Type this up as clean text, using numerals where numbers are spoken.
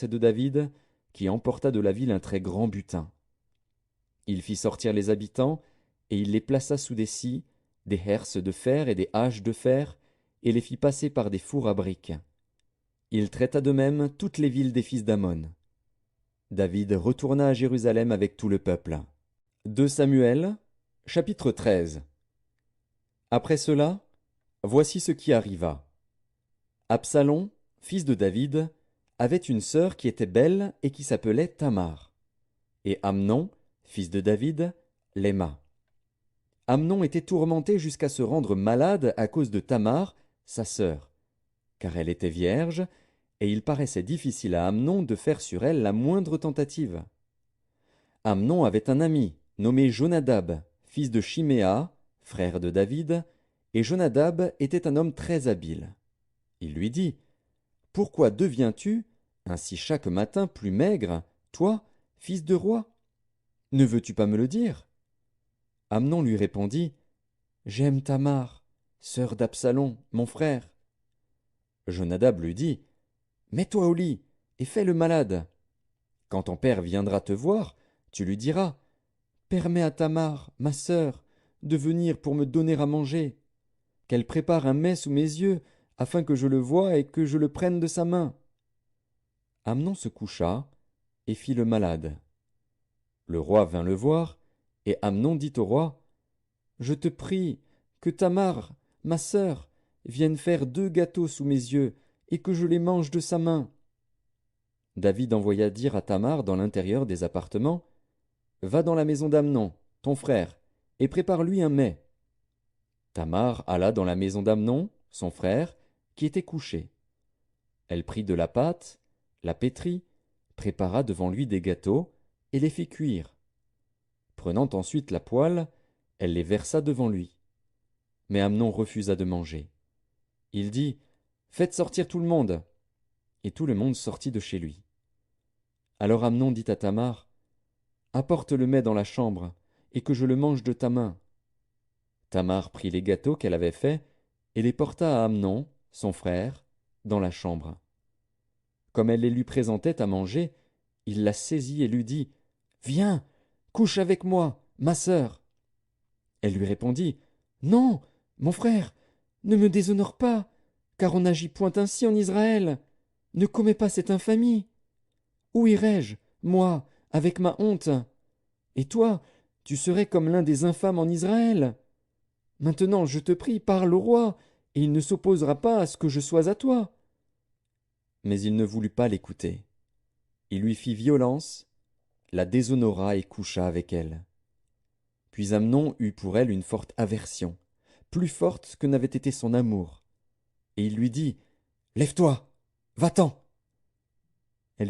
charrette de David, qui emporta de la ville un très grand butin. Il fit sortir les habitants, et il les plaça sous des scies, des herses de fer et des haches de fer, et les fit passer par des fours à briques. Il traita de même toutes les villes des fils d'Ammon. David retourna à Jérusalem avec tout le peuple. 2 Samuel, chapitre 13. Après cela, voici ce qui arriva. Absalom, fils de David, avait une sœur qui était belle et qui s'appelait Tamar. Et Amnon, fils de David, l'aima. Amnon était tourmenté jusqu'à se rendre malade à cause de Tamar, sa sœur, car elle était vierge, et il paraissait difficile à Amnon de faire sur elle la moindre tentative. Amnon avait un ami, nommé Jonadab, fils de Chiméa, frère de David, et Jonadab était un homme très habile. Il lui dit, « Pourquoi deviens-tu, ainsi chaque matin, plus maigre, toi, fils de roi? Ne veux-tu pas me le dire ?» Amnon lui répondit, « J'aime Tamar, sœur d'Absalom, mon frère. » Jonadab lui dit, « Mets-toi au lit et fais le malade. Quand ton père viendra te voir, tu lui diras, « Permets à Tamar, ma sœur, de venir pour me donner à manger, qu'elle prépare un mets sous mes yeux, afin que je le voie et que je le prenne de sa main. » Amnon se coucha et fit le malade. Le roi vint le voir, et Amnon dit au roi, « Je te prie que Tamar, ma sœur, vienne faire 2 gâteaux sous mes yeux, et que je les mange de sa main. » David envoya dire à Tamar dans l'intérieur des appartements, « Va dans la maison d'Amnon, ton frère, et prépare-lui un mets. » Tamar alla dans la maison d'Amnon, son frère, qui était couché. Elle prit de la pâte, la pétrit, prépara devant lui des gâteaux, et les fit cuire. Prenant ensuite la poêle, elle les versa devant lui. Mais Amnon refusa de manger. Il dit, « Faites sortir tout le monde. » Et tout le monde sortit de chez lui. Alors Amnon dit à Tamar, « Apporte le mets dans la chambre, et que je le mange de ta main. » Tamar prit les gâteaux qu'elle avait faits, et les porta à Amnon, son frère, dans la chambre. Comme elle les lui présentait à manger, il la saisit et lui dit, « Viens, couche avec moi, ma sœur. » Elle lui répondit, « Non, mon frère, ne me déshonore pas, car on n'agit point ainsi en Israël. Ne commets pas cette infamie. Où irai-je, moi, avec ma honte? Et toi, tu serais comme l'un des infâmes en Israël. Maintenant, je te prie, parle au roi, et il ne s'opposera pas à ce que je sois à toi. » Mais il ne voulut pas l'écouter. Il lui fit violence, la déshonora et coucha avec elle. Puis Amnon eut pour elle une forte aversion, plus forte que n'avait été son amour. Et il lui dit, « Lève-toi, va-t'en. »